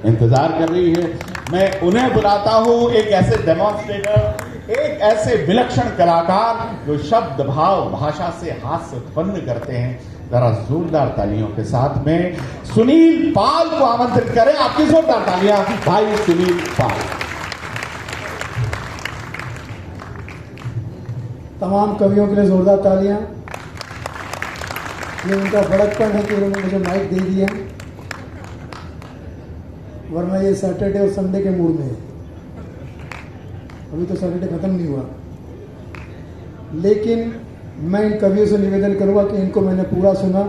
इंतजार कर रही है। मैं उन्हें बुलाता हूं, एक ऐसे डेमोन्स्ट्रेटर, एक ऐसे विलक्षण कलाकार जो शब्द भाव भाषा से हास्य उत्पन्न करते हैं। जरा जोरदार तालियों के साथ में सुनील पाल को आमंत्रित करें। आपकी जोरदार तालियां भाई सुनील पाल। तमाम कवियों के लिए जोरदार तालियां। ये उनका बड़कपन है कि उन्होंने मुझे माइक दे दिया, वरना ये सैटरडे और संडे के मूड में है। अभी तो सैटरडे खत्म नहीं हुआ, लेकिन मैं इन कवियों से निवेदन करूंगा कि इनको मैंने पूरा सुना,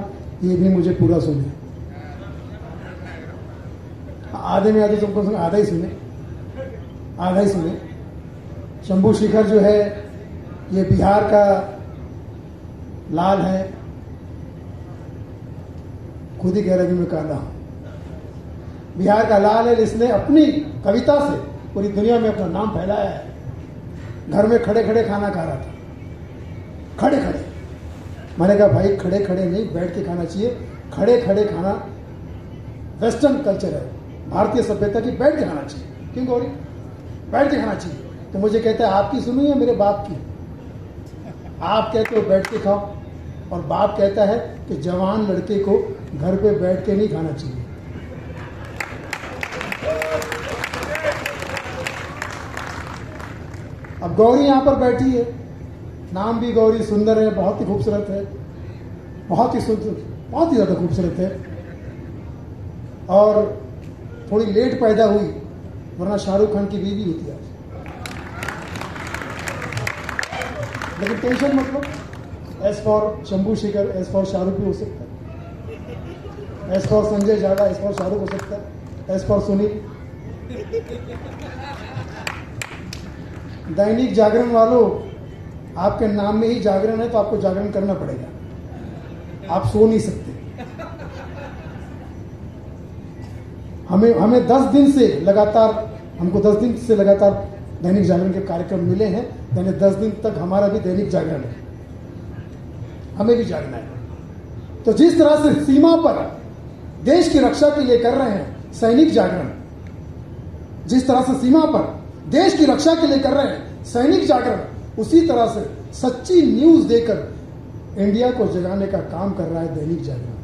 ये भी मुझे पूरा सुने। आधे में आधे तुमको सुना, आधा ही सुने। शंभू शेखर जो है ये बिहार का लाल है, खुद ही कह रहा कि मैं काला हूं। बिहार का लाल है, इसने अपनी कविता से पूरी दुनिया में अपना नाम फैलाया है। घर में खड़े खड़े खाना खा रहा था, खड़े खड़े। मैंने कहा भाई खड़े खड़े नहीं, बैठ के खाना चाहिए। खड़े खड़े खाना वेस्टर्न कल्चर है, भारतीय सभ्यता की। बैठ के खाना चाहिए। क्यों गौरी? बैठ के खाना चाहिए। तो मुझे कहता है आपकी सुनो या मेरे बाप की? आप कहते हो बैठ के खाओ, और बाप कहता है कि जवान लड़के को घर पे बैठ के नहीं खाना चाहिए। अब गौरी यहां पर बैठी है, नाम भी गौरी, सुंदर है, बहुत ही खूबसूरत है, बहुत ही सुंदर, बहुत ही ज्यादा खूबसूरत है, और थोड़ी लेट पैदा हुई, वरना शाहरुख खान की बीवी होती आज। लेकिन टेंशन मत लो, S for Shambhu Shekhar, S for Shahrukh भी हो सकता है, एस फॉर संजय झाला, एस फॉर शाहरुख हो सकता है, एस फॉर सुनील। दैनिक जागरण वालों, आपके नाम में ही जागरण है, तो आपको जागरण करना पड़ेगा। आप सो नहीं सकते। हमें 10 दिन से लगातार, हमको 10 दिन से लगातार दैनिक जागरण के कार्यक्रम मिले हैं, यानी 10 दिन तक हमारा भी दैनिक जागरण है, हमें भी जागना है। तो जिस तरह से सीमा पर देश की रक्षा के लिए कर रहे हैं सैनिक जागरण, जिस तरह से सीमा पर देश की रक्षा के लिए कर रहे हैं सैनिक जागरण, उसी तरह से सच्ची न्यूज देकर इंडिया को जगाने का काम कर रहा है दैनिक जागरण।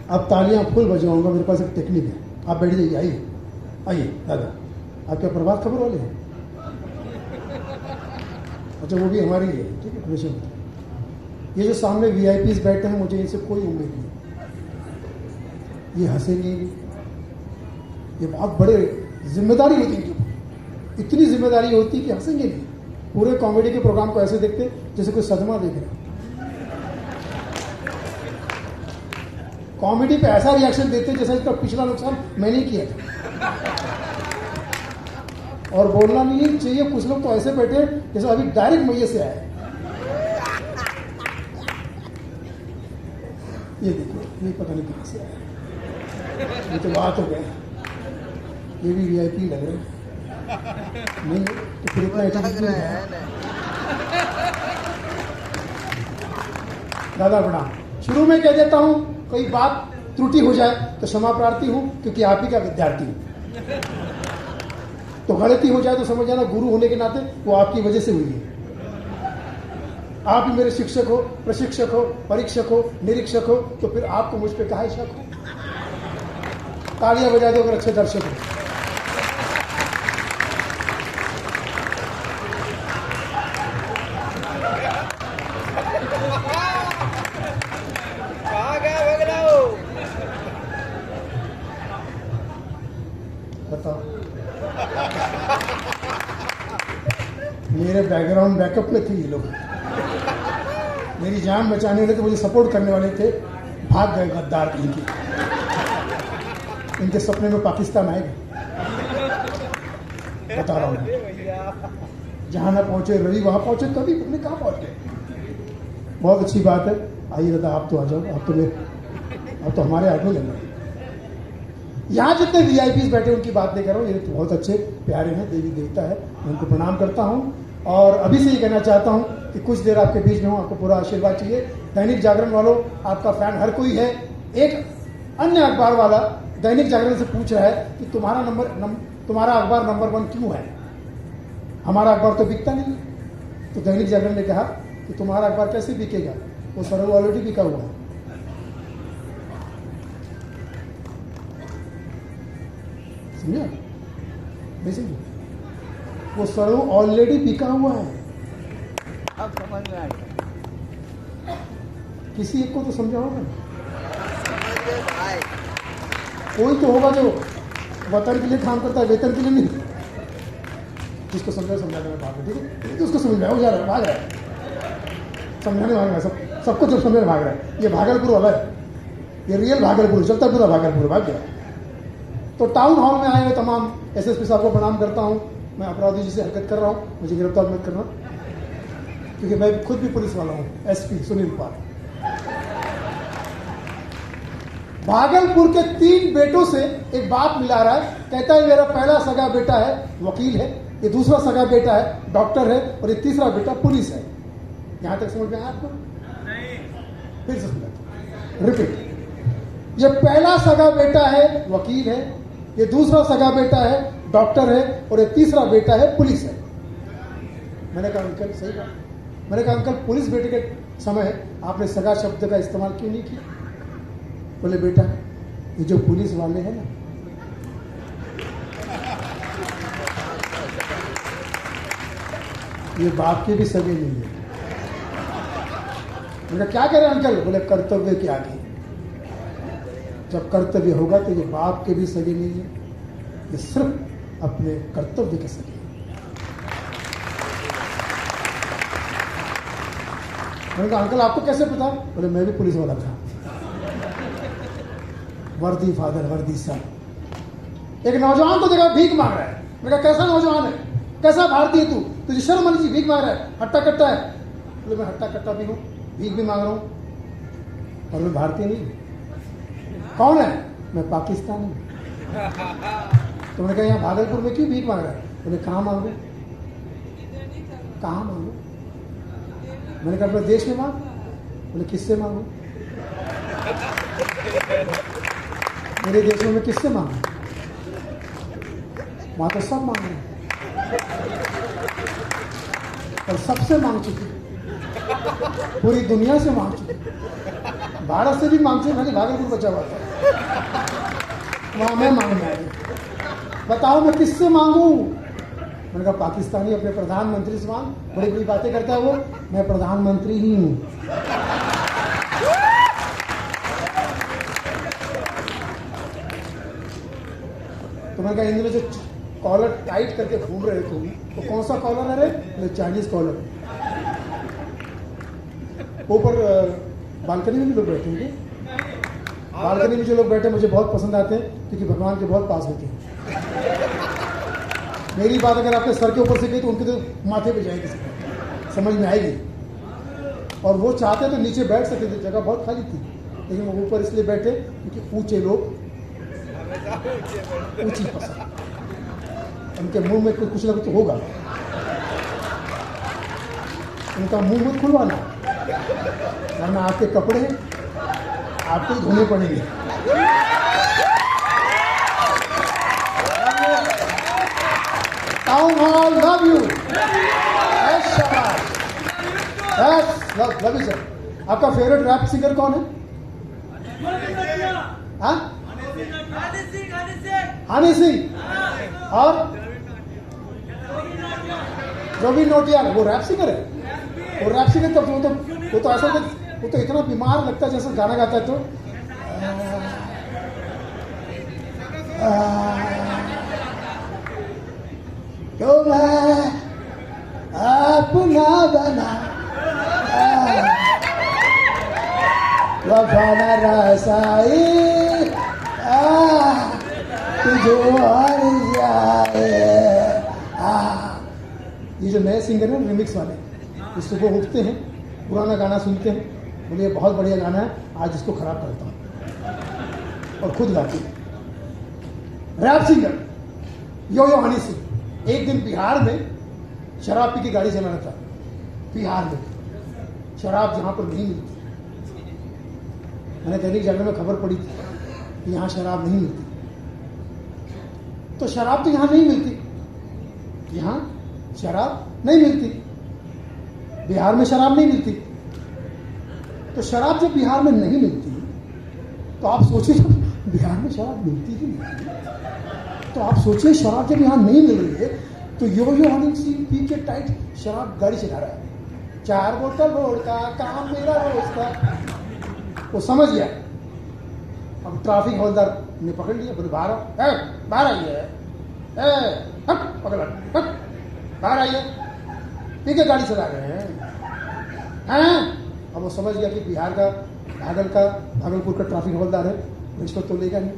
अब तालियां फुल बजवाऊंगा, मेरे पास एक टेक्निक है। आप बैठ जाइए, आइए आइए दादा, आप क्या प्रभात खबर वाले हैं? अच्छा, वो भी हमारी है, ठीक है, हमेशा। ये जो सामने वीआईपीज बैठे हैं, मुझे इनसे कोई उम्मीद नहीं। ये हंसेंगे, ये बहुत बड़े जिम्मेदारी होती है, इतनी जिम्मेदारी होती है कि हंसेंगे नहीं। पूरे कॉमेडी के प्रोग्राम को ऐसे देखते जैसे कोई सदमा देख रहा है। कॉमेडी पे ऐसा रिएक्शन देते जैसा इसका पिछला नुकसान मैंने किया था। और बोलना नहीं चाहिए, कुछ लोग तो ऐसे बैठे जैसे अभी डायरेक्ट मैये से आए। ये देखो, ये पता नहीं कहां से आया, ये तो बात हो गया। ये भी वीआईपी लग रहे नहीं, तो फिर इतना एटीट्यूड नहीं है। दादा प्रणाम। शुरू में कह देता हूं, कोई बात त्रुटि हो जाए तो क्षमा प्रार्थी हूं, क्योंकि आप ही का विद्यार्थी हूं। तो गलती हो जाए तो समझ जाना, गुरु होने के नाते वो आपकी वजह से हुई है। आप ही मेरे शिक्षक हो, प्रशिक्षक हो, परीक्षक हो, निरीक्षक हो, तो फिर आपको मुझ पर काहे शक हो? तालियां बजा दो अगर अच्छे दर्शक हो। बताओ, मेरे बैकग्राउंड बैकअप में थे ये लोग, मेरी जान बचाने वाले थे, मुझे सपोर्ट करने वाले थे, भाग गए गद्दार कहीं के। इनके सपने में पाकिस्तान आएगा, बता रहा हूं। जहां ना पहुंचे रवि, वहां पहुंचे कभी, पता कहां पहुंच गए। बहुत अच्छी बात है। आइए दादा, आप तो आ जाओ, आप तो हमारे आदमी लग रहे हैं। यहाँ जितने वीआईपीज बैठे उनकी बात नहीं कर रहा हूँ, ये तो बहुत अच्छे प्यारे हैं, देवी देवता है, मैं उनको प्रणाम करता हूँ। और अभी से ये कहना चाहता हूँ कि कुछ देर आपके बीच में हूँ, आपको पूरा आशीर्वाद चाहिए। दैनिक जागरण वालों, आपका फैन हर कोई है। एक अन्य अखबार वाला दैनिक जागरण से पूछ रहा है कि तुम्हारा अखबार नंबर 1 क्यों है? हमारा अखबार तो बिकता नहीं। तो दैनिक जागरण ने कहा कि तुम्हारा अखबार कैसे बिकेगा, वो सरहू ऑलरेडी बिका हुआ है। समझे? नहीं समझे? वो सरहू ऑलरेडी बिका हुआ है। अब समझ में आया। किसी एक को तो समझा होगा। कोई तो होगा जो वतन के लिए काम करता है, वेतन के लिए नहीं। जिसको समझा समझाने में भाग रहा है, ठीक है? तो उसको समझ में भाग रहा है, समझाने भाग रहा है, सबको जब समझने भाग रहा है। ये भागलपुर वाला है, ये रियल भागलपुर, चलता पूरा भागलपुर भाग गया। तो टाउन हॉल में आए हुए तमाम एसएसपी साहब को प्रणाम करता हूं। मैं अपराधी जी से हरकत कर रहा हूं, मुझे गिरफ्तार मत करना, क्योंकि मैं खुद भी पुलिस वाला हूं। एसपी सुनील पाल। भागलपुर के 3 बेटों से एक बाप मिला रहा है, कहता है मेरा पहला सगा बेटा है वकील है, ये दूसरा सगा बेटा है डॉक्टर है, और ये तीसरा बेटा पुलिस है। यहां तक समझ में आया आपको? फिर से समझा, रिपीट। ये पहला सगा बेटा है वकील है, ये दूसरा सगा बेटा है डॉक्टर है, और ये तीसरा बेटा है पुलिस है। मैंने कहा अंकल सही बात। मैंने कहा अंकल पुलिस बेटे के समय आपने सगा शब्द का इस्तेमाल क्यों नहीं किया? बोले बेटा ये जो पुलिस वाले हैं ना, ये बाप के भी सगे नहीं है। मैंने क्या कह रहे हैं अंकल? बोले कर्तव्य के आगे। जब कर्तव्य होगा तो ये बाप के भी सगे नहीं है, ये सिर्फ अपने कर्तव्य के सगे। मैंने कहा अंकल आपको कैसे पता? बोले मैं भी पुलिस वाला था। वर्दी फादर वर्दी सन। एक नौजवान को देखा भीख मांग रहा है। मैंने कहा कैसा नौजवान है, कैसा भारतीय तू, तुझे शर्म आनी चाहिए, भीख मांग रहा है, हट्टा कट्टा है। बोले मैं हट्टा कट्टा भी हूं, भीख भी मांग रहा हूं, और मैं भारतीय नहीं। कौन है? मैं पाकिस्तानी। तो मैंने कहा यहाँ भागलपुर में क्यों भीख मांग रहा है? बोले कहाँ मांगू, कहाँ मांगू? मैंने कहा अपने देश में मांग। बोले किससे मांगू? मेरे देश में मैं किससे मांगू? वहां तो सब मांग रहे हैं, और सबसे मांग चुके, पूरी दुनिया से मांग चुके, भारत से भी मांग चुके। खाली भागलपुर बचा हुआ था, वहां मैं मांगने आया। बताओ मैं किससे मांगू? मैंने कहा पाकिस्तानी अपने प्रधानमंत्री से मांग। बड़ी बड़ी बातें करता है वो, मैं प्रधानमंत्री ही हूं। तो मैंने कहा इन्होंने जो कॉलर टाइट करके घूम रहे तुम, तो कौन सा कॉलर है रे? Chinese collar. ऊपर बालकनी में भी लोग बैठे हैं। बालकनी में जो लोग बैठे मुझे बहुत पसंद आते हैं, क्योंकि भगवान के बहुत पास होते हैं। मेरी बात अगर आपके सर के ऊपर से गई तो उनके तो माथे पे जाएगी, समझ में आएगी। और वो चाहते तो नीचे बैठ सकते थे, जगह बहुत खाली थी, लेकिन वो ऊपर इसलिए बैठे क्योंकि ऊंचे लोग ऊंची पसंद, उनके मुंह में कुछ ना कुछ होगा। उनका मुंह मत खुलवाना, वरना आपके कपड़े आपको ही धोने पड़ेंगे। Town hall love you. Love you sir. आपका फेवरेट रैप सिंगर कौन है? हाँ? हनी सिंह। और रवीन नौटियाल, वो रैप सिंगर है। वो रैप सिंगर वो तो ऐसा, वो तो इतना बीमार लगता है जैसे गाना गाता है। तो मैं अपना बना वफाना रसाई तुझे और जाए। ये जो नए सिंगर हैं रिमिक्स वाले, ये सुबह उठते हैं, पुराना गाना सुनते हैं, बोले ये बहुत बढ़िया गाना है, आज इसको खराब करता हूं, और खुद गाते हैं। रैप सिंगर यो हनी सिंह एक दिन बिहार में शराब पी की गाड़ी चलाना था। बिहार में शराब जहां पर नहीं मिलती, मैंने दैनिक जागरण में खबर पड़ी थी कि यहाँ शराब नहीं मिलती। तो शराब तो यहाँ नहीं मिलती, यहाँ शराब नहीं मिलती, बिहार में शराब नहीं मिलती। तो शराब जब बिहार में नहीं मिलती तो आप सोचिए, जब बिहार में शराब मिलती ही नहीं, तो आप सोचिए शराब जब यहाँ नहीं मिल रही है तो यो हनी सिंह पी के टाइट शराब गाड़ी चला रहा है, 4 बोतल वोडका काम मेरा रोज का। वो समझ गया। अब ट्रैफिक हवलदार ने पकड़ लिया, बोले बाहर बाहर आइए, पकड़ बाहर आइए, पी के गाड़ी चला रहे हैं। अब वो समझ गया कि बिहार का भागलपुर का ट्रैफिक हवलदार है, रिश्वत तो लेगा नहीं।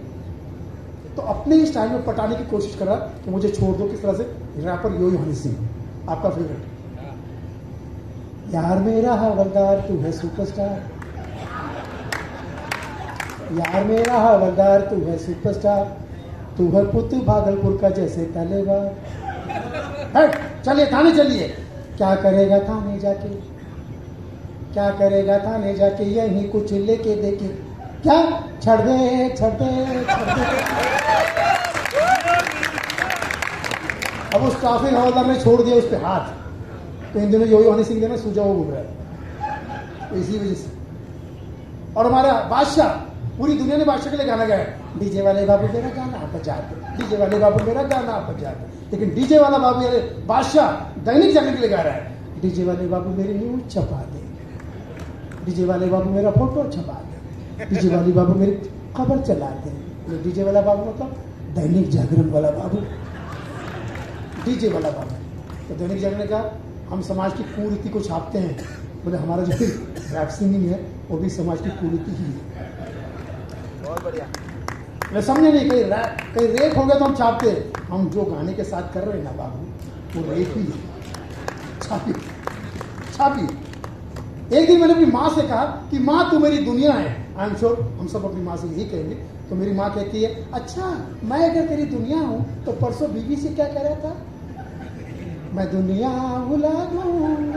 तो अपने ही स्टाइल में पटाने की कोशिश कर रहा कि मुझे छोड़ दो। किस तरह से? रैपर यो हनी सिंह, आपका फेवरेट। यार मेरा हवलदार तू है सुपरस्टार, यार मेरा हवलदार तू है सुपरस्टार, तू है पुत भागलपुर का जैसे तलेवार। चलिए थाने चलिए। क्या करेगा थाने जाके, क्या करेगा थाने जाके, यही कुछ लेके देखे। क्या छड़ दे छड़ दे छड़ दे। अब उस ट्रैफिक हवलदार ने छोड़ दिया उस पर हाथ, तो इन दिनों यो हनी सिंह ने सूझा वो घूम रहा है, तो इसी वजह से। और हमारा बादशाह, पूरी दुनिया ने बादशाह के लिए गाना गाया, डीजे वाले बाबू मेरा गाना बजा दे, डीजे वाले बाबू मेरा गाना बजा दे। लेकिन डीजे वाला बाबू यानी बादशाह दैनिक जागरण के लिए गा रहा है, डीजे वाले बाबू मेरी न्यूज छपा दे, डीजे वाले बाबू मेरा फोटो छपा दे, डीजे वाले बाबू मेरी खबर चला दे। डीजे वाला बाबू मतलब दैनिक जागरण वाला बाबू, डीजे वाला बाबू। तो दैनिक जागरण का हम समाज की कुरीति को छापते हैं। बोले हमारा जो रैप सिंगिंग है वो भी समाज की कुरीति ही है। बहुत बढ़िया। मैं समझे नहीं, कहीं रेप हो गया तो हम छापते हैं। हम जो गाने के साथ कर रहे हैं ना बाबू, वो रेप ही है। छापी छापी। एक दिन मैंने अपनी माँ से कहा कि माँ तू मेरी दुनिया है। आई एम श्योर हम सब अपनी माँ से यही कहेंगे। तो मेरी माँ कहती है, अच्छा मैं अगर तेरी दुनिया हूं तो परसों बीवी से क्या कह रहा था, मैं दुनिया भुला दूंगा।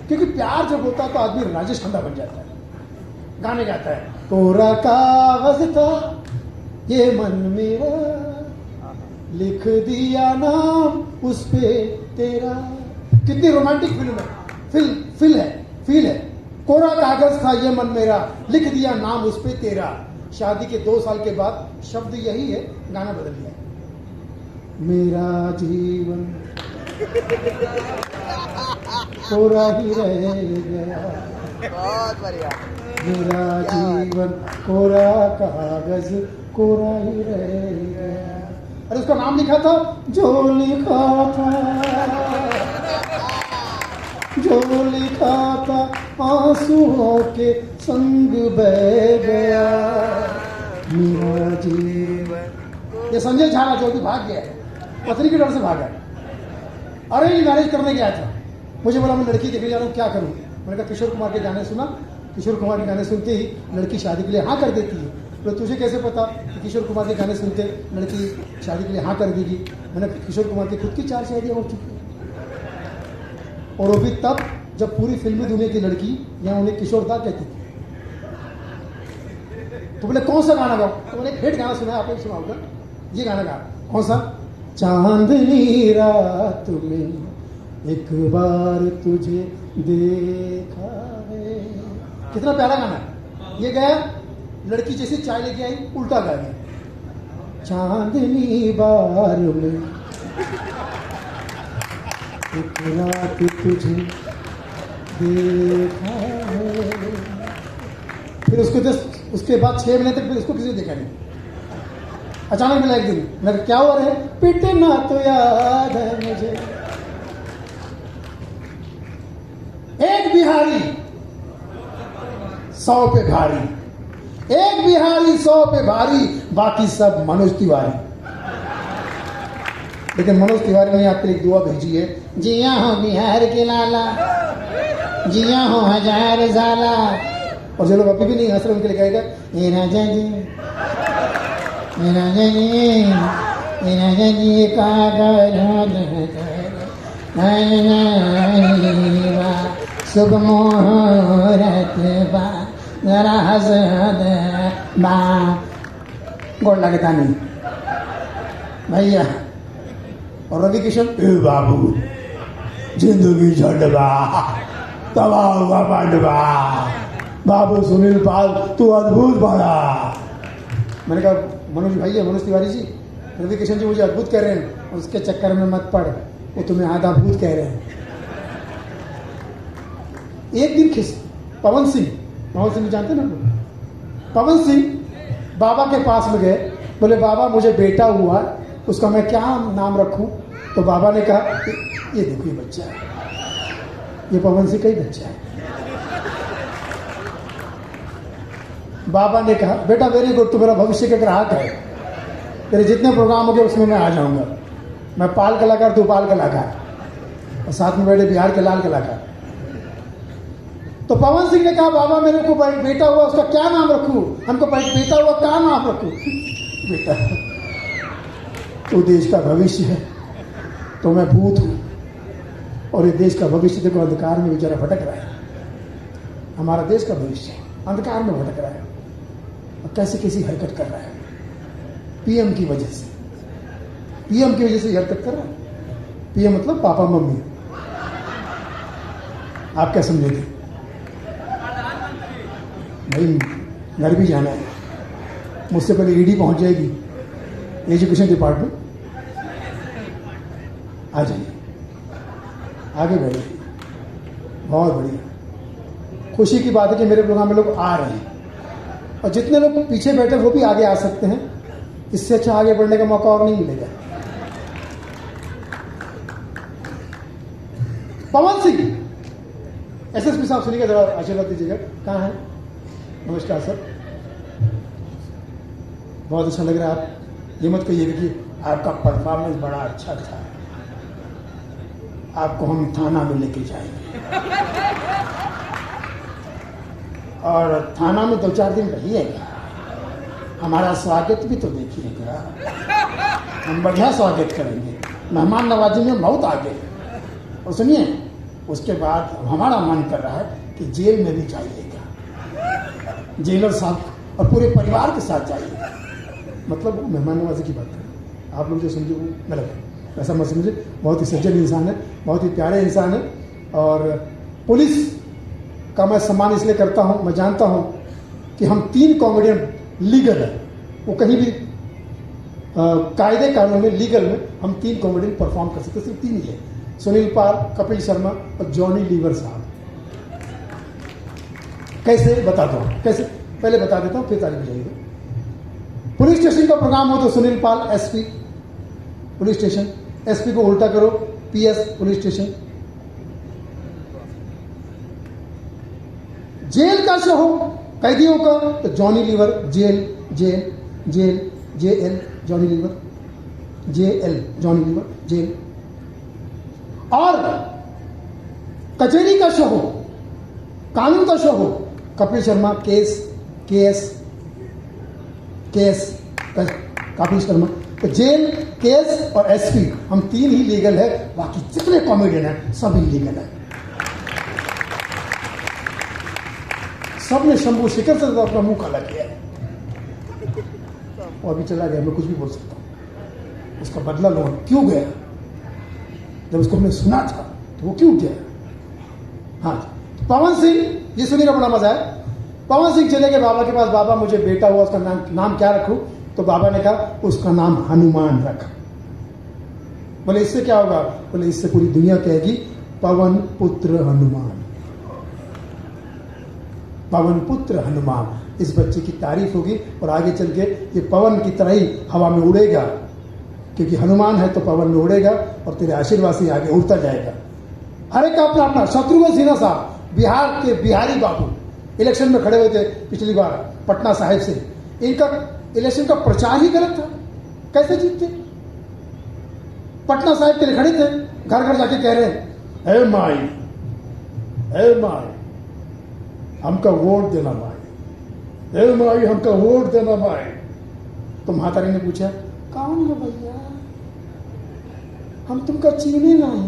क्योंकि प्यार जब होता है तो आदमी राजेश खन्ना बन जाता है, गाने गाता है। कोरा कागज था ये मन मेरा, लिख दिया नाम उस पे तेरा। कितनी रोमांटिक फिल्म है, फील है। कोरा कागज था ये मन मेरा, लिख दिया नाम उस पे तेरा। शादी के 2 साल के बाद शब्द यही है, गाना बदल गया। मेरा जीवन कोरा ही रह गया, बहुत बढ़िया। मेरा जीवन कोरा कागज कोरा ही रह गया। अरे उसका नाम लिखा था, जो लिखा था आंसुओं के संग बह गया मेरा जीवन। ये संजय झाला जो कि भाग गया, पत्नी के डर से भागा। अरेंज मैरिज करने गया था, मुझे बोला मैं लड़की देखने जा रहा हूँ, क्या करूँ। मैंने कहा किशोर कुमार के गाने सुना। किशोर कुमार के गाने सुनते ही लड़की शादी के लिए हाँ कर देती है। तो तुझे कैसे पता कि किशोर कुमार के गाने सुनते लड़की शादी के लिए हाँ कर देगी। मैंने किशोर कुमार की खुद की 4 शादियाँ हो चुकी हैं, और वो भी तब जब पूरी फिल्मी दुनिया की लड़की यहाँ उन्हें किशोरदा कहती थी। तो बोले कौन सा गाना गाओ, तो मैंने एक हिट गाना सुना, आपने सुनाऊंगा। ये गाना गा, कौन सा? चांदनी रात में एक बार तुझे देखा है। कितना प्यारा गाना है। ये गया, लड़की जैसे चाय लेके आई उल्टा गा गया। चांदनी बार में एक रात तुझे देखा है। फिर उसके बाद 6 महीने तक फिर उसको किसी ने देखा नहीं। अचानक मिला एक दिन, मैं क्या हुआ है? पिटना तो याद है मुझे। एक बिहारी 100 पे भारी, एक बिहारी 100 पे भारी, बाकी सब मनोज तिवारी। लेकिन मनोज तिवारी ने आपके लिए एक दुआ भेजी है, जिया हो बिहार के लाला, जिया हो हजार जाला। और जो लोग अभी भी नहीं हंस रहे उनके लिए कहेगा, ए राजा जी, ए राजा जी, ए राजा जी का शुभ मुहूर्त बा जरा हंस दे बा गोड़ लगता नहीं भैया। और रवि किशन ए बाबू जिंदगी झंडवा तबाह हुआ पांडवा बाबू सुनील पाल तू अद्भुत बना। मैंने कहा मनोज भाई है मनोज तिवारी जी रवि किशन जी मुझे अद्भुत कह रहे हैं उसके चक्कर में मत पड़ वो तुम्हें आधा भूत कह रहे हैं। एक दिन पवन सिंह जानते ना पवन सिंह बाबा के पास में गए बोले बाबा मुझे बेटा हुआ उसका मैं क्या नाम रखूं। तो बाबा ने कहा ये देखो ये बच्चा है ये पवन सिंह का ही बच्चा है। बाबा ने कहा बेटा वेरी गुड तू मेरा भविष्य का ग्राहक है तेरे जितने प्रोग्राम होंगे उसमें मैं आ जाऊंगा। मैं पाल कलाकार तू पाल कलाकार और साथ में बैठे बिहार के लाल कलाकार। तो पवन सिंह ने कहा बाबा मेरे को बेटा हुआ उसका क्या नाम रखूं हमको बेटा हुआ क्या नाम रखूं। बेटा तू देश का भविष्य है तो मैं भूत हूं और ये देश का भविष्य देखो अंधकार में बेचारा भटक रहा है। हमारा देश का भविष्य अंधकार में भटक रहा है और कैसे कैसी हरकत कर रहा है पीएम की वजह से ही हरकत कर रहा है। पीएम मतलब पापा मम्मी आप क्या समझे थे भाई घर भी जाना है मुझसे पहले ईडी पहुंच जाएगी एजुकेशन डिपार्टमेंट आ जाइए आगे बढ़िए बहुत बढ़िया। खुशी की बात है कि मेरे प्रोग्राम में लोग आ रहे हैं और जितने लोग पीछे बैठे वो भी आगे आ सकते हैं। इससे अच्छा आगे बढ़ने का मौका और नहीं मिलेगा। पवन सिंह एसएसपी साहब सुनिएगा जरा आशीर्वाद दीजिएगा कहाँ है। नमस्कार सर बहुत अच्छा लग रहा है। आप ये मत कहिएगा कि आपका परफॉर्मेंस बड़ा अच्छा था आपको हम थाना में लेके जाएंगे और थाना में 2-4 दिन रहिएगा हमारा स्वागत भी तो देखिएगा हम बढ़िया स्वागत करेंगे मेहमान नवाजी में बहुत आगे। और सुनिए उसके बाद हमारा मन कर रहा है कि जेल में भी जाइएगा जेलर साहब और पूरे परिवार के साथ जाइएगा। मतलब मेहमान नवाजी की बात करें आप लोग जो समझे वो गलत है ऐसा मत समझे। बहुत ही सज्जन इंसान है बहुत ही प्यारे इंसान है और पुलिस का मैं सम्मान इसलिए करता हूं मैं जानता हूं कि हम 3 कॉमेडियन लीगल है वो कहीं भी कायदे कानून में लीगल में हम 3 कॉमेडियन परफॉर्म कर सकते सिर्फ 3 ही है सुनील पाल कपिल शर्मा और जॉनी लीवर साहब। कैसे बताता हूं कैसे पहले बता देता हूं फिर तारीफ हो जाएगी। पुलिस स्टेशन का प्रोग्राम हो तो Sunil Pal SP police station SP को उल्टा करो पीएस पुलिस स्टेशन। जेल का शो हो कैदियों का तो Johnny Lever jail jail jail J L Johnny Lever J L Johnny Lever jail. और कचहरी का शो हो कानून का शो हो Kapil Sharma case K S K S Kapil Sharma तो जेल केस और एसपी हम 3 ही लीगल है बाकी जितने कॉमेडियन है सब इलीगल है। सबने शंभू शिखर से अपना मुंह काला किया है वो अभी चला गया मैं कुछ भी बोल सकता हूं उसका बदला लो क्यों गया जब उसको हमने सुना था तो वो क्यों गया। हाँ पवन सिंह ये सुनिएगा बड़ा मजा है। पवन सिंह चले गए बाबा के पास बाबा मुझे बेटा हुआ उसका नाम क्या रखूं तो बाबा ने कहा उसका नाम हनुमान रख। बोले इससे क्या होगा बोले इससे पूरी दुनिया कहेगी पवन पुत्र हनुमान पवन पुत्र हनुमान। इस बच्चे की तारीफ होगी और आगे चल के ये पवन की तरह ही हवा में उड़ेगा क्योंकि हनुमान है तो पवन में उड़ेगा और तेरे आशीर्वाद से आगे उड़ता जाएगा। हर एक अपना अपना शत्रुघ्न सिन्हा साहब बिहार के बिहारी बाबू इलेक्शन में खड़े हुए थे पिछली बार पटना साहिब से। इनका इलेक्शन का प्रचार ही गलत था कैसे जीतते। पटना साहिब के लिए खड़े थे घर घर जाके कह रहे हैं हे माई हमका वोट देना माई हे माई हमका वोट देना माई। तो महातारी ने पूछा कौन है भैया हम तुमका चीने नहीं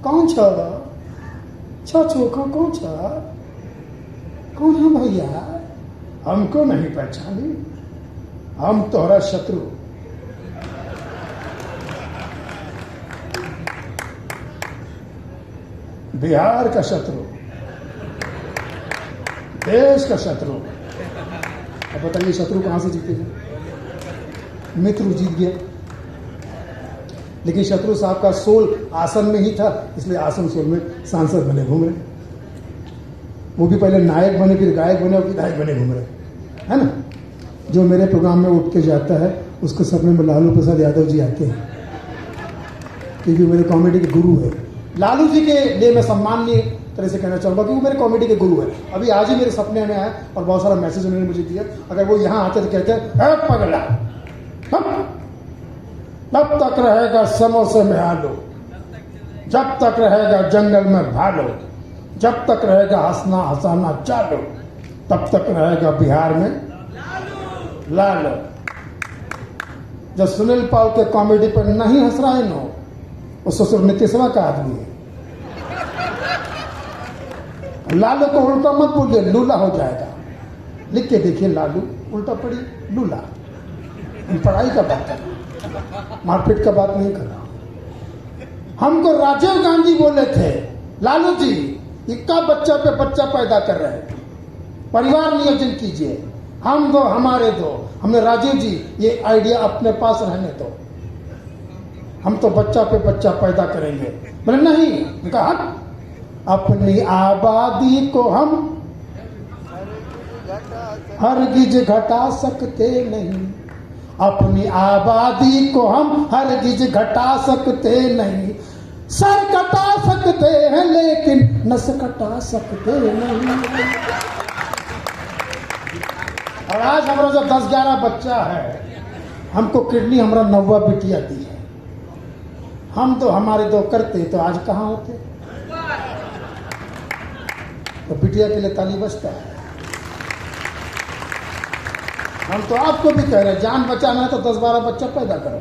कौन छ छ चोखो कौन छ? कौन है भैया? हमको नहीं पहचानी, हम तोहरा शत्रु। बिहार का शत्रु, देश का शत्रु। अब बताइए शत्रु कहां से जीतेगा? मित्र जीत गया, लेकिन शत्रु साहब का सोल आसन में ही था, इसलिए आसन सोल में सांसद बने घूम रहे। वो भी पहले नायक बने, फिर गायक बने और विधायक बने घूम रहे, है ना। जो मेरे प्रोग्राम में उठ के जाता है उसके सपने में लालू प्रसाद यादव जी आते हैं, क्योंकि मेरे कॉमेडी के गुरु है। लालू जी के लिए मैं सम्माननीय तरह से कहना चाहूंगा कि वो मेरे कॉमेडी के गुरु है। अभी आज ही मेरे सपने में आया और बहुत सारा मैसेज उन्होंने मुझे दिया। अगर वो यहाँ आते तो कहते हैं पगला, तब तक रहेगा समोसे में आलू, जब तक रहेगा जंगल में भालू, जब तक रहेगा हंसना हंसाना चालू, तब तक रहेगा बिहार में लालू। जो सुनील पाल के कॉमेडी पर नहीं हंस रहा है नो, वो ससुर नीतीशवा का आदमी है। लालू को उल्टा मत बोलिए, लूला हो जाएगा। लिख के देखिए, लालू उल्टा पड़ी लूला। हम पढ़ाई का बात कर रहे हैं, मारपीट का बात नहीं कर रहा। हमको राजीव गांधी बोले थे, लालू जी इक्का बच्चा पे बच्चा पैदा कर रहे हैं, परिवार नियोजन कीजिए, हम दो हमारे दो। हमने राजीव जी ये आइडिया अपने पास रहने दो, हम तो बच्चा पे बच्चा पैदा करेंगे। बोले नहीं, कहा अपनी आबादी को हम हरगिज घटा सकते नहीं, अपनी आबादी को हम हरगिज घटा सकते नहीं। सर कटा सकते हैं लेकिन नस कटा सकते नहीं। और आज हमारा जो 10-11 बच्चा है, हमको किडनी हमारा 9वां बिटिया दी है। हम तो हमारे दो करते तो आज कहां होते। तो बिटिया के लिए ताली बजता है। हम तो आपको भी कह रहे हैं, जान बचाना है तो 10-12 बच्चा पैदा करो,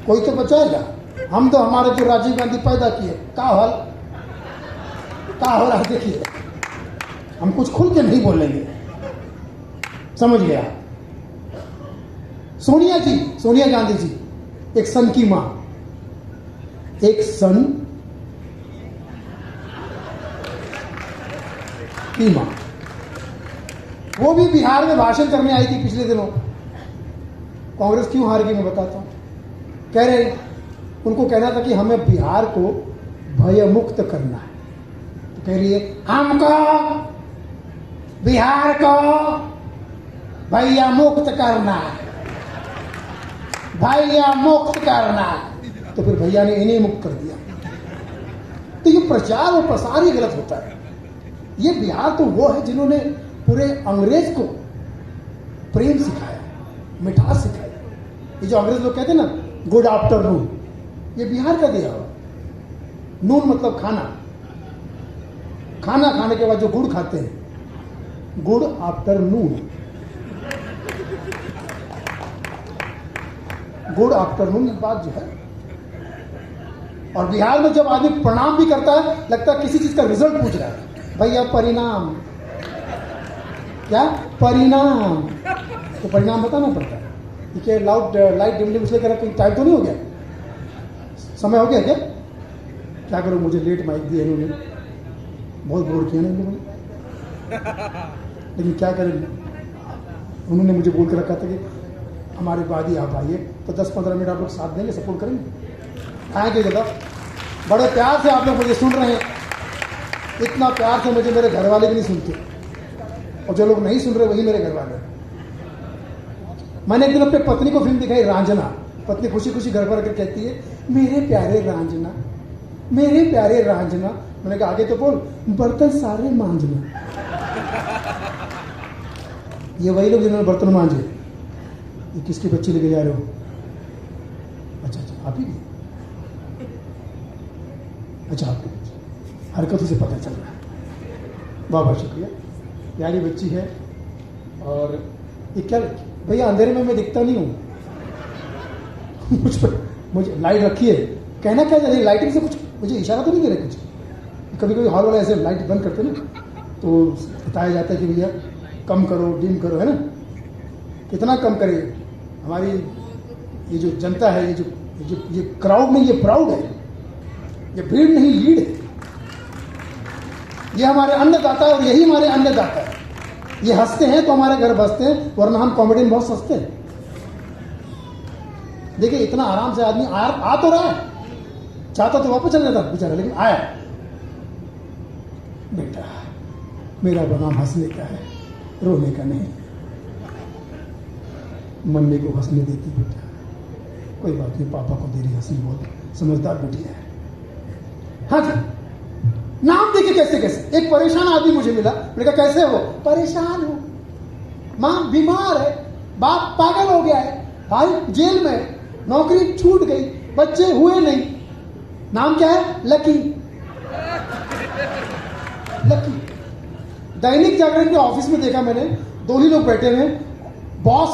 कोई तो बचाएगा। हम तो हमारे जो राजीव गांधी पैदा किए, क्या हाल क्या हो रहा है देखिए। हम कुछ खुल के नहीं बोलेंगे, समझ गया। सोनिया गांधी जी एक सन की मां, एक सन की मां, वो भी बिहार में भाषण करने आई थी पिछले दिनों। कांग्रेस क्यों हार गई मैं बताता हूं। कह रहे उनको कहना था कि हमें बिहार को भय मुक्त करना है, तो कह रही है हमको बिहार को भैया मुक्त करना है, भैया मुक्त करना है। तो फिर भैया ने इन्हें मुक्त कर दिया। तो ये प्रचार और प्रसार ही गलत होता है। ये बिहार तो वो है जिन्होंने पूरे अंग्रेज को प्रेम सिखाया, मिठास सिखाई। ये जो अंग्रेज लोग कहते हैं ना गुड आफ्टरनून, ये बिहार का दिया हुआ। नून मतलब खाना, खाना खाने के बाद जो गुड़ खाते हैं, गुड आफ्टरनून, गुड आफ्टरनून बात जो है। और बिहार में जब आदमी प्रणाम भी करता है, लगता है किसी चीज का रिजल्ट पूछ रहा है। भैया परिणाम, क्या परिणाम? तो परिणाम बताना पड़ता है। ठीक लाइट डिमली इसलिए कह रहा, टाइम तो नहीं हो गया, समय हो गया क्या? क्या करूं, मुझे लेट माइक दिया इन्होंने, बहुत बोर किया ना इन लोगों ने, लेकिन क्या करें। उन्होंने मुझे बोल के रखा था कि हमारे बाद ही आप आइए, तो 10-15 मिनट आप लोग साथ देंगे, सपोर्ट करेंगे। आएंगे जगह, बड़े प्यार से आप लोग मुझे सुन रहे हैं। इतना प्यार से मुझे मेरे घर वाले भी नहीं सुनते, और जो लोग नहीं सुन रहे वही मेरे घर वाले। मैंने एक दिन अपने पत्नी को फिल्म दिखाई रांझना। पत्नी खुशी खुशी घर पर आकर कहती है मेरे प्यारे रांझना, मेरे प्यारे रांझना। मैंने कहा आगे तो बोल, बर्तन सारे मांझना। ये वही लोग जिन्होंने बर्तन मांझे। ये किसकी बच्ची लेके जा रहे हो? अच्छा आप ही, अच्छा आपकी बच्ची, हरकतों से पता चल रहा है। बहुत बहुत शुक्रिया, प्यारी बच्ची है। और ये क्या भैया, अंधेरे में मैं दिखता नहीं हूं। मुझे लाइट रखी है, कहना क्या चाहिए, लाइटिंग से कुछ मुझे इशारा तो नहीं दे रहे कुछ। कभी कभी हॉल वाले ऐसे लाइट बंद करते ना, तो बताया जाता है कि भैया कम करो, डिम करो, है ना। कितना कम करे? हमारी ये जो जनता है, ये क्राउड नहीं, ये प्राउड है, ये भीड़ नहीं लीड है। ये हमारे अन्नदाता है और यही हमारे अन्नदाता है। ये हंसते हैं तो हमारे घर बसते हैं, वरना हम कॉमेडी में बहुत सस्ते हैं। देखिए इतना आराम से आदमी आ तो रहा है, चाहता तो वापस चल जाता बेचारा, लेकिन आया। बेटा मेरा बनाम हंसने का है, रोने का नहीं। मम्मी को हंसने देती बेटा, कोई बात नहीं, पापा को दे रही हंसी, बहुत समझदार बेटी है। हाँ जी, नाम देखे कैसे कैसे। एक परेशान आदमी मुझे मिला, मैंने कहा कैसे हो? परेशान हूं, मां बीमार है, बाप पागल हो गया है, भाई जेल में, नौकरी छूट गई, बच्चे हुए नहीं। नाम क्या है? लकी। लकी। दैनिक जागरण के ऑफिस में देखा मैंने, दो ही लोग बैठे हुए, बॉस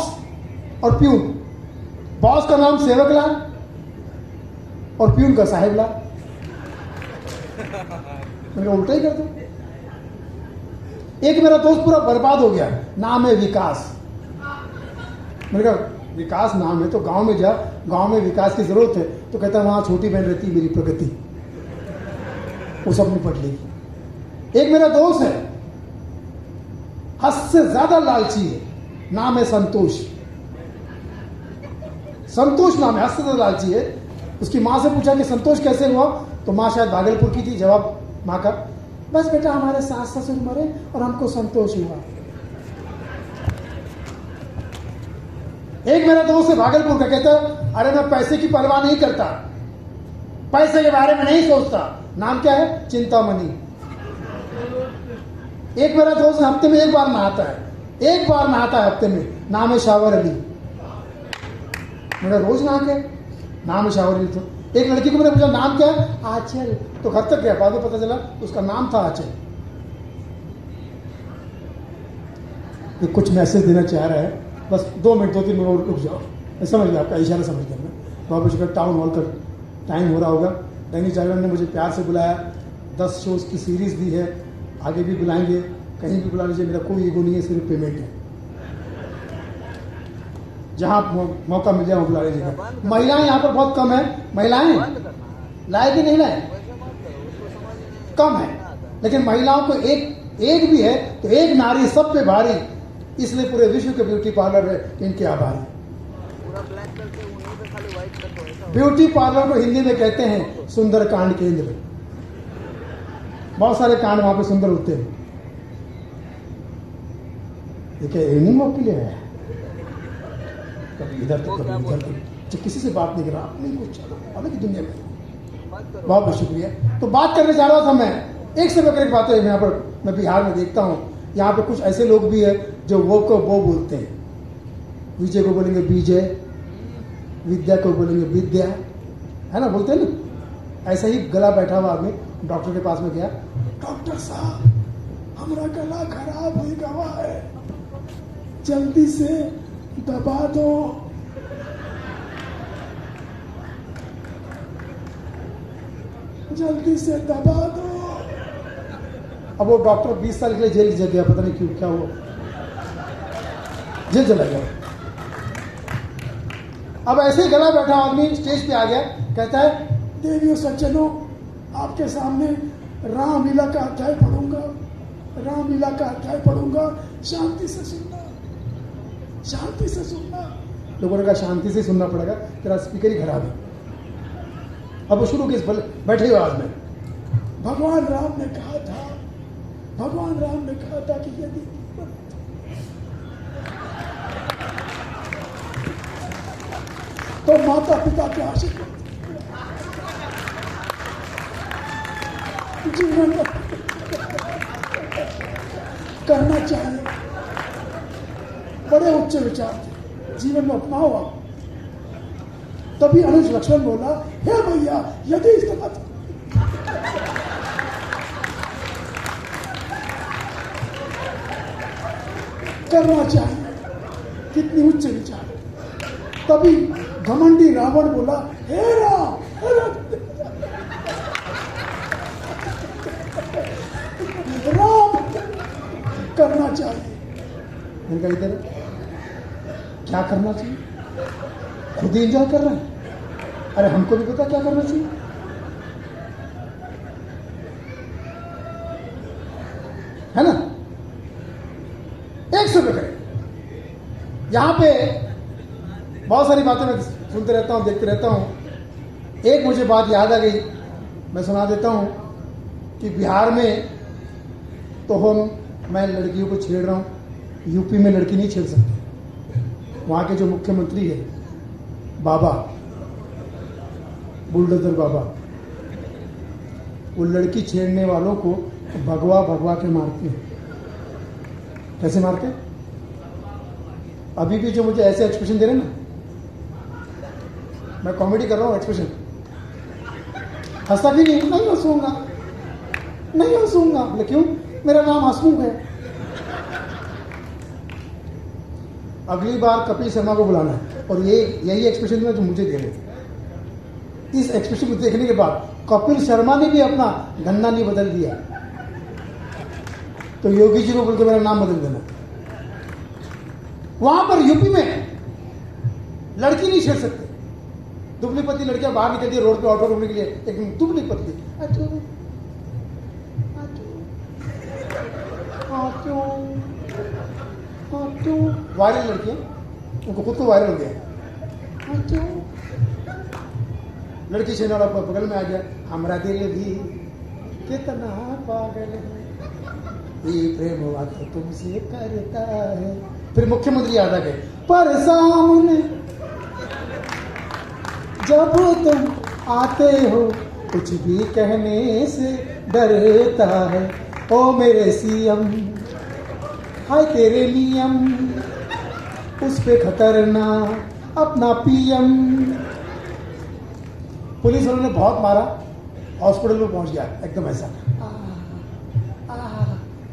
और प्यून। बॉस का नाम सेवकलाल और प्यून का साहेबलाल। मैंने उल्टा ही कर दो। एक मेरा दोस्त पूरा बर्बाद हो गया, नाम है विकास। मैंने कहा विकास नाम है तो गांव में जा, गांव में विकास की जरूरत है, तो कहता वहां छोटी बहन रहती, मेरी प्रगति, वो सब निपट लेगी। एक मेरा दोस्त है, हद से ज्यादा लालची है, नाम है संतोष। संतोष नाम है, हद से ज्यादा लालची है। उसकी मां से पूछा कि संतोष कैसे हुआ, तो मां शायद भागलपुर की थी। जवाब मां का, बस बेटा हमारे सास ससुर मरे और हमको संतोष हुआ। एक मेरा दोस्त है भागलपुर का, कहता है अरे मैं पैसे की परवाह नहीं करता, पैसे के बारे में नहीं सोचता। नाम क्या है? चिंतामणि। एक मेरा दोस्त हफ्ते में एक बार नहाता है, एक बार नहाता है हफ्ते में, नाम है शावर अली। मेरा रोज नहा के, नाम है शावर अली। तो एक लड़की को मैंने पूछा नाम क्या है? आंचल। तो घर तक गया, बाद में पता चला उसका नाम था आंचल। ये कुछ मैसेज देना चाह रहा है, बस 2 मिनट 2-3 मिनट रुक जाओ, समझ गया, आपका इशारा समझ गया मैं। वापस का टाउन हॉल का टाइम हो रहा होगा। दैनिक जागरण ने मुझे प्यार से बुलाया, 10 शोज की सीरीज दी है, आगे भी बुलाएंगे, कहीं भी बुला लीजिए, मेरा कोई ईगो नहीं है, सिर्फ पेमेंट है। जहां मौका मिल जाए वहां बुला लीजिएगा। महिलाएं यहाँ पर बहुत कम है, महिलाएं लाए कि नहीं लाए? कम है, लेकिन महिलाओं को एक भी है तो एक नारी सब पे भारी, इसलिए पूरे विश्व के ब्यूटी पार्लर है इनके आभारी। ब्यूटी पार्लर को हिंदी में कहते हैं सुंदर कांड केंद्र। बहुत सारे कांड वहां पे सुंदर होते हैं। देखिए एनिमो के लिए है, कभी इधर तो कभी उधर, तो किसी से बात नहीं कर रहा, अपनी कुछ अलग ही दुनिया में। बहुत बहुत शुक्रिया। तो बात करने जा रहा था मैं, एक से लेकर एक बात है। यहाँ पर मैं बिहार में देखता हूँ, यहाँ पे कुछ ऐसे लोग भी है जो वो को वो बोलते हैं। विजय को बोलेंगे विजय, विद्या को बोलेंगे विद्या, है ना, बोलते हैं ना। ऐसा ही गला बैठा हुआ आदमी डॉक्टर के पास में गया, डॉक्टर साहब हमारा गला खराब हो गया है, जल्दी से दबा दो। जल्दी से दबा दो। अब वो डॉक्टर 20 साल के लिए जेल गया, पता नहीं क्यों, क्या हुआ, जेल चला गया। अब ऐसे ही गला बैठा आदमी स्टेज पे आ गया, कहता है देवियों सज्जनों, आपके सामने रामलीला का अध्याय पढ़ूंगा, रामलीला का अध्याय पढ़ूंगा, शांति से सुनना, शांति से सुनना। लोगों ने कहा शांति से सुनना पड़ेगा, तेरा स्पीकर ही खराब है। अब वो शुरू किस बैठे हुए आदमी, भगवान राम ने कहा था, भगवान राम ने कहा था कि यदि तो माता पिता के आशीर्वाद जीवन में करना चाहिए। बड़े उच्च विचार थे, जीवन में अपनाओ आप। तभी अनुज लक्ष्मण बोला, हे भैया यदि इस्तेमाल करना चाहिए, कितनी उच्च विचार। तभी घमंडी रावण बोला, हे राम, हे राम। करना चाहिए। मैंने कहा इधर क्या करना चाहिए, खुद ही एंजॉय कर रहे हैं। अरे हमको भी पता क्या करना चाहिए। है ना, 100 रुपये करें। यहां पे बहुत सारी बातें मैं सुनते रहता हूं, देखते रहता हूं। एक मुझे बात याद आ गई, मैं सुना देता हूं कि बिहार में तो मैं लड़कियों को छेड़ रहा हूं, यूपी में लड़की नहीं छेड़ सकती। वहां के जो मुख्यमंत्री है बाबा, बुलडोजर बाबा, वो लड़की छेड़ने वालों को भगवा भगवा के मारते हैं। कैसे मारते? अभी भी जो मुझे ऐसे एक्सप्रेशन दे रहे हैं ना, मैं कॉमेडी कर रहा हूं, एक्सप्रेशन हंसा भी नहीं हंसूंगा, नहीं हंसूंगा। बोले क्यों? मेरा नाम हंसमुख है। अगली बार कपिल शर्मा को बुलाना है और यही एक्सप्रेशन में जो मुझे दे रहे थे। इस एक्सप्रेशन को देखने के बाद कपिल शर्मा ने भी अपना गन्ना नहीं बदल दिया, तो योगी जी को बोल के मेरा नाम बदल देना। वहां पर यूपी में लड़की नहीं छेड़ सकते। दुबली पतली लड़कियां बाहर निकलती है रोड पे ऑटो रोकने के लिए, एकदम दुबली पतली, वायरल लड़कियां, उनको खुद तो वायरल हो गया। लड़की छेड़ने वाला बगल में आ गया, हमारा दिल भी कितना पागल है, ये प्रेम हुआ तो तुमसे करता है। फिर मुख्यमंत्री याद आ गए, पर सामने जब तुम आते हो कुछ भी कहने से डरता है। ओ मेरे सीएम, हाय तेरे नियम, उस पे खतरनाक अपना पीएम। पुलिस वालों ने बहुत मारा, हॉस्पिटल में पहुंच गया एकदम ऐसा।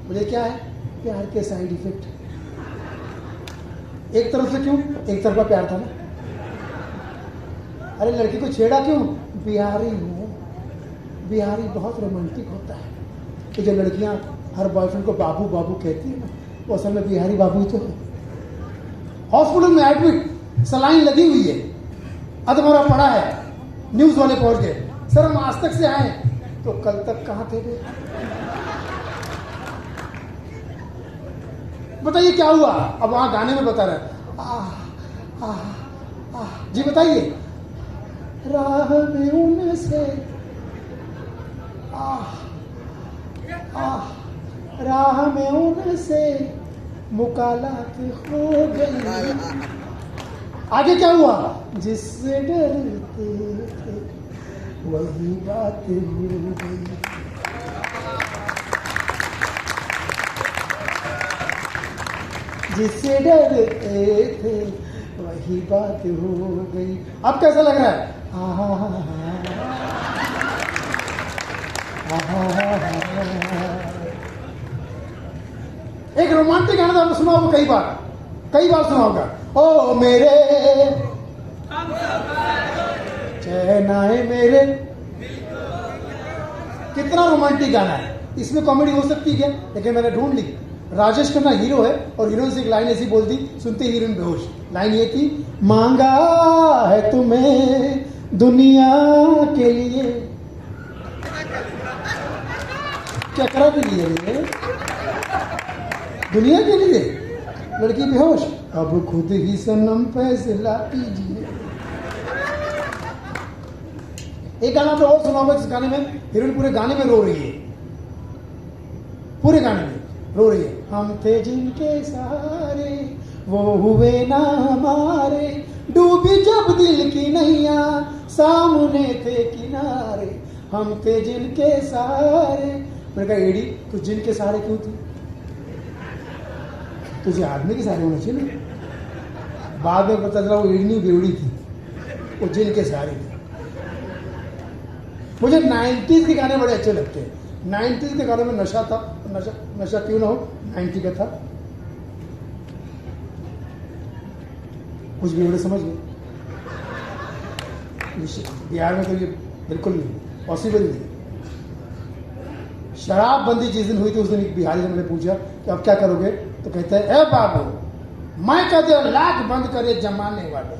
मुझे क्या है, प्यार के साइड इफेक्ट। एक तरफ से क्यों, एक तरफा प्यार था ना। अरे लड़की को छेड़ा क्यों? बिहारी हूं, बिहारी बहुत रोमांटिक होता है। तो जो लड़कियां हर बॉयफ्रेंड को बाबू बाबू कहती है ना, वो असल में बिहारी बाबू ही तो है। हॉस्पिटल में एडमिट, सलाइन लगी हुई है, अधमरा पड़ा है। न्यूज वाले पहुंच गए, सर हम आज तक से आए, तो कल तक कहां थे वे? बताइए क्या हुआ? अब वहां गाने में बता रहा है, जी बताइए। राह में उनसे राह में उनसे मुकालात हो गई। आगे क्या हुआ? जिससे डरते थे वही बात हो गई। जिससे डरते थे वही बात हो गई। अब कैसा लग रहा है? एक रोमांटिक गाना आपने सुना होगा, कई बार सुना होगा। ओ मेरे चैन आए मेरे, कितना रोमांटिक गाना है। इसमें कॉमेडी हो सकती है क्या? लेकिन मैंने ढूंढ ली। राजेश खन्ना हीरो है और हीरोइन से एक लाइन ऐसी बोल दी, सुनते हीरोइन बेहोश। लाइन ये थी, मांगा है तुम्हें दुनिया के लिए, क्या करा के लिए? दुनिया के लिए। लड़की बेहोश, अब खुद ही सनम फैसला कीजिए। एक गाना आपने और सुना होगा, जिस गाने में हीरोइन पूरे गाने में रो रही है, पूरे गाने में रो रही है। हम थे जिनके सहारे वो हुए ना हमारे, डूबी जब दिल की नैया सामने थे किनारे, हम थे जिनके सहारे। मैंने कहा एडी तू जिनके सहारे क्यों थी? तुझे आदमी के सहारे होना चाहिए ना। बाद में पता चला वो एडनी बेवड़ी थी, वो जिनके सहारे थी। मुझे 90s के गाने बड़े अच्छे लगते हैं। 90s के गाने में नशा था, नशा क्यों ना हो, 90 का था। कुछ भी बड़े समझ गए। बिहार में तो ये बिल्कुल नहीं, पॉसिबल नहीं। शराबबंदी जिस दिन हुई थी उस दिन एक बिहारी से मैंने पूछा कि अब क्या करोगे, तो कहते हैं ए बाबू मैं कहते लाख बंद करे जमाने वाले।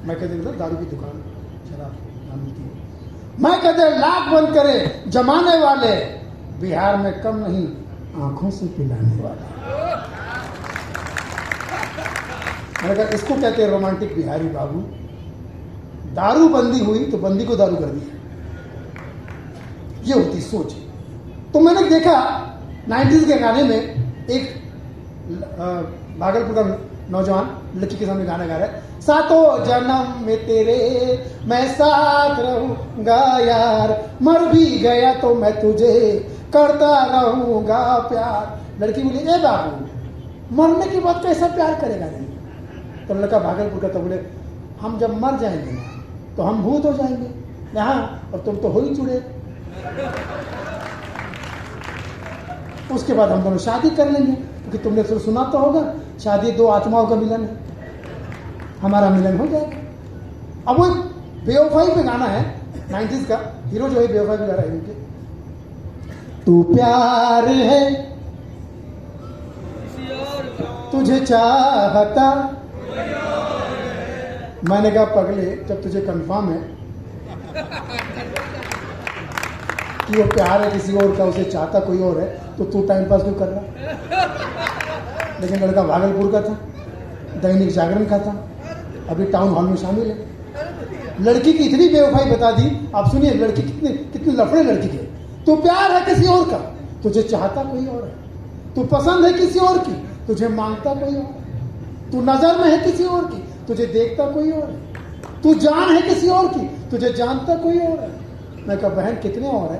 मैं कहते मतलब दारू की दुकान शराब मिलती है। मैं कहते लाख बंद करे जमाने वाले, बिहार में कम नहीं आंखों से पिलाने वाले। मैंने कहा इसको कहते हैं रोमांटिक बिहारी बाबू। दारू बंदी हुई तो बंदी को दारू कर दिया, ये होती सोच। तो मैंने देखा 90s के गाने में एक भागलपुर का नौजवान लड़की के सामने गाना गा रहा है, सातों जन्म में तेरे मैं साथ रहूंगा यार, मर भी गया तो मैं तुझे करता रहूंगा प्यार। लड़की बोली ए बाबू मरने के बाद कैसा प्यार करेगा नहीं? तो लड़का भागलपुर का तो बोले हम जब मर जाएंगे ना तो हम भूत हो जाएंगे यहाँ, और तुम तो हो ही चुके। उसके बाद हम दोनों शादी कर लेंगे, क्योंकि तुमने तो सुना तो होगा शादी दो आत्माओं का मिलन है, हमारा मिलन हो जाएगा। अब वो बेवफाई पे गाना है 90s का, हीरो जो है बेवफाई पे गा रहा है उनके, तू प्यार है तुझे चाहता। मैंने कहा पगले जब तुझे कंफर्म है कि वो प्यार है किसी और का, उसे चाहता कोई और है, तो तू टाइम पास क्यों कर रहा? लेकिन लड़का भागलपुर का था, दैनिक जागरण का था, अभी टाउन हॉल में शामिल है। लड़की की इतनी बेवफाई बता दी। आप सुनिए लड़की कितने लफड़े लड़की के। तू प्यार है किसी और का, तुझे चाहता कोई और है, तू पसंद है किसी और की, तुझे मांगता कोई और है, तू नजर में है किसी और की, तुझे देखता कोई और है, तू जान है किसी और की, तुझे जानता कोई और है। मैं कहा बहन कितने और है?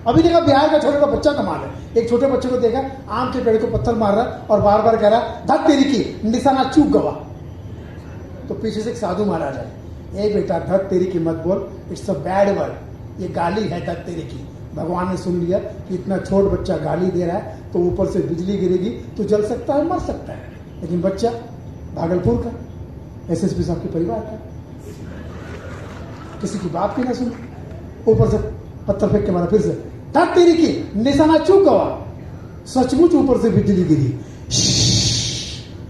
अभी देखा बिहार का छोटे का बच्चा कमाल है। एक छोटे बच्चे को देखा आम के पेड़ को पत्थर मार रहा और बार बार कह रहा धक तेरी की निशाना चूक गवा। तो पीछे से एक साधु महाराज है, ए बेटा धक तेरी की मत बोल, इट्स अ बैड वर्ड, ये गाली है धक तेरी की। भगवान ने सुन लिया कि इतना छोट बच्चा गाली दे रहा है तो ऊपर से बिजली गिरेगी तो जल सकता है मर सकता है। लेकिन बच्चा भागलपुर का एसएसपी साहब के परिवार का, किसी की बात की ना सुनी, ऊपर से पत्थर फेंक के मारा, फिर से धक तेरी की निशाना चूक गवा। सचमुच ऊपर से बिजली गिरी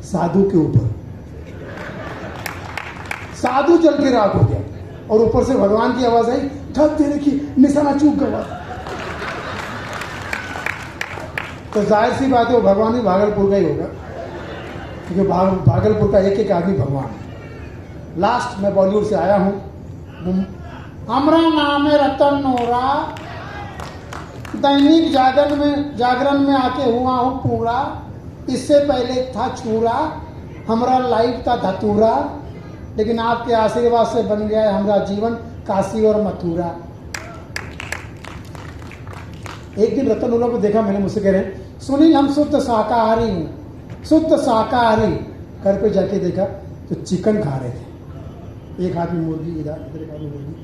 साधु के ऊपर, साधु जल के राख हो गया और ऊपर से भगवान की आवाज आई धक तेरी की निशाना चूक गवा। तो जाहिर सी बात है वो भगवान भी भागलपुर का ही होगा, क्योंकि भागलपुर का एक एक आदमी भगवान। लास्ट मैं बॉलीवुड से आया हूं। हमारा नाम है रतन नोरा, दैनिक जागरण में आके हुआ हूं पूरा, इससे पहले था छूरा, हमारा लाइफ था धतूरा, लेकिन आपके आशीर्वाद से बन गया है हमारा जीवन काशी और मथुरा। एक दिन रतन नोरा को देखा मैंने, मुझसे कह रहे सुनील हम शुद्ध शाकाहारी हूं, शुद्ध शाकाहारी। घर पे जाके देखा तो चिकन खा रहे थे, एक हाथ में मुर्गी इधर एक हाथ में मुर्गी।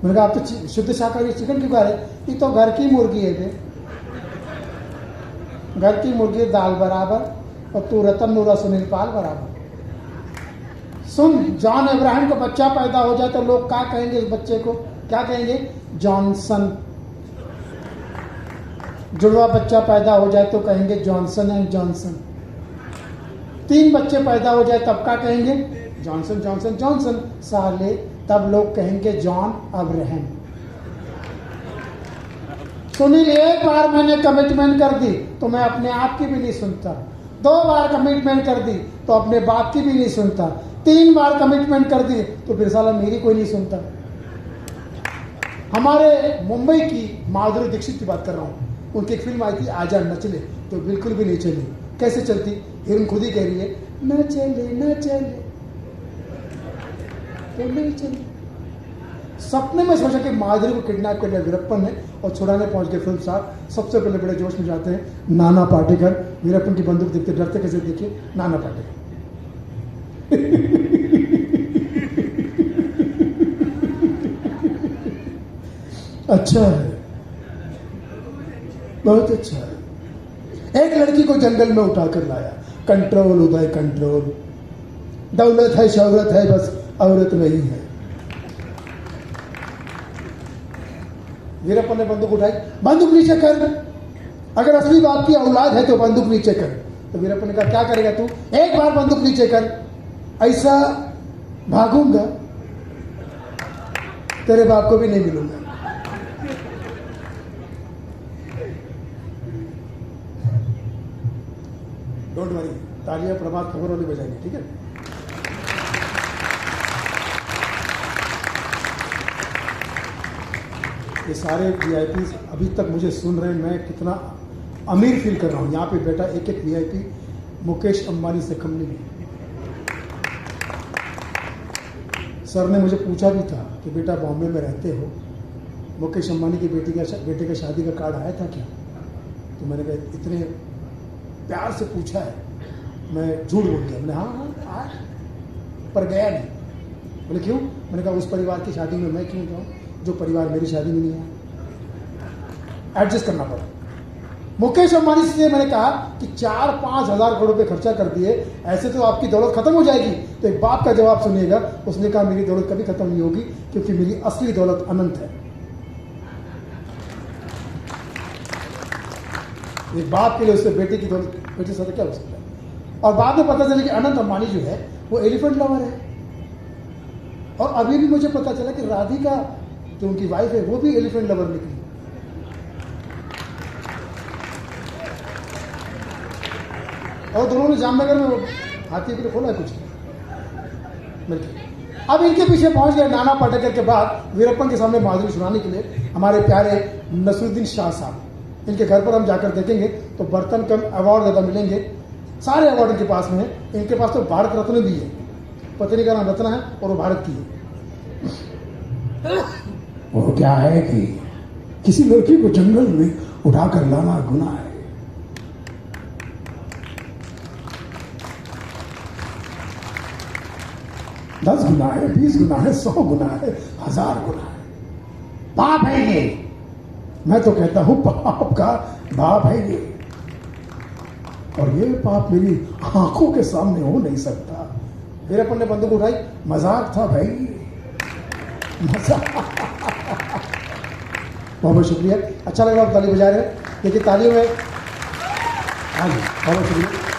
मैंने कहा आप तो शुद्ध शाकाहारी चिकन क्यों खा रहे? ये तो घर की मुर्गी है बे, घर की मुर्गी दाल बराबर, और तू रतन नोरा सुनील पाल बराबर। सुन, जॉन अब्राहम का बच्चा पैदा हो जाए तो लोग क्या कहेंगे इस बच्चे को? क्या कहेंगे? जॉनसन। जुड़वा बच्चा पैदा हो जाए तो कहेंगे जॉनसन एंड जॉनसन। 3 बच्चे पैदा हो जाए तब क्या कहेंगे? Johnson Johnson Johnson. साले तब लोग कहेंगे जॉन अब्राहम। सुनील एक बार मैंने कमिटमेंट कर दी तो मैं अपने आप की भी नहीं सुनता, 2 बार कमिटमेंट कर दी तो अपने बाप की भी नहीं सुनता, 3 बार कमिटमेंट कर दी तो फिर साला मेरी कोई नहीं सुनता। हमारे मुंबई की माधुरी दीक्षित की बात कर रहा हूँ, उनकी एक फिल्म आई थी आजा नचले, तो बिल्कुल भी नहीं चली। कैसे चलती? हीरोइन खुद ही कह रही है न चले न चले, तो नहीं चली। सपने में सोचा कि माधुरी को किडनैप कर लिया वीरप्पन ने और छुड़ाने पहुंच गए फिल्म साहब। सबसे पहले बड़े जोश में जाते हैं नाना पाटेकर, वीरप्पन की बंदूक देखते डरते कैसे, देखिए नाना पाटेकर। अच्छा है, बहुत अच्छा है। एक लड़की को जंगल में उठाकर लाया, कंट्रोल उदय कंट्रोल, दौलत है शौहरत है बस औरत नहीं है। वीरप्पन ने बंदूक उठाई, बंदूक नीचे कर, अगर असली बाप की औलाद है तो बंदूक नीचे कर। तो वीरप्पन ने कहा क्या करेगा तू? एक बार बंदूक नीचे कर, ऐसा भागूंगा तेरे बाप को भी नहीं मिलूंगा। डोंट वरी, तालियां प्रभात खबरों ने बजाएंगे, ठीक है। ये सारे वीआईपी अभी तक मुझे सुन रहे हैं, मैं कितना अमीर फील कर रहा हूं। यहां पे बैठा एक एक वीआईपी मुकेश अंबानी से कम नहीं। सर ने मुझे पूछा भी था कि बेटा बॉम्बे में रहते हो, मुकेश अंबानी की बेटे का शादी का कार्ड आया था क्या? तो मैंने कहा इतने प्यार से पूछा है, मैं झूठ बोल गया। मैंने हाँ आया, पर गया नहीं। बोले क्यों? मैंने कहा उस परिवार की शादी में मैं क्यों जाऊँ जो परिवार मेरी शादी में नहीं आया। एडजस्ट करना पड़ा। मुकेश अंबानी से मैंने कहा कि 4-5 हज़ार करोड़ रुपए खर्चा कर दिए, ऐसे तो आपकी दौलत खत्म हो जाएगी। तो एक बाप का जवाब सुनिएगा, उसने कहा मेरी दौलत कभी खत्म नहीं होगी क्योंकि मेरी असली दौलत अनंत है। एक बाप के लिए उससे बेटे की दौलत, बेटे से क्या हो सकता है? और बाद में पता चला कि अनंत अंबानी जो है वो एलिफेंट लवर है। और अभी भी मुझे पता चला कि राधिका जो उनकी वाइफ है वो भी एलिफेंट लवर निकली। और दोनों ने जामनगर में हाथी के लिए खोला है कुछ मिलकर। अब इनके पीछे पहुंच गए नाना पाटेकर के बाद वीरप्पन के सामने माधुरी सुनाने के लिए हमारे प्यारे नसरुद्दीन शाह साहब। इनके घर पर हम जाकर देखेंगे तो बर्तन कम अवार्ड ज़्यादा मिलेंगे, सारे अवार्ड इनके पास में है। इनके पास तो भारत रत्न भी है, पत्नी का नाम रत्ना है और वो भारत की है। वो क्या है कि किसी लड़की को जंगल में उठाकर लाना गुनाह है। दस गुना है, 20 गुना है, 100 गुना है, 1000 गुना है, पाप है ये। मैं तो कहता हूं पाप का बाप है ये, और ये पाप मेरी आंखों के सामने हो नहीं सकता। वीरप्पन ने बंदूक उठाई, मजाक था भाई, मजाक। बहुत बहुत शुक्रिया, अच्छा लगा आप ताली बजा रहे हैं। देखिए तालियों में, हाँ जी बहुत शुक्रिया।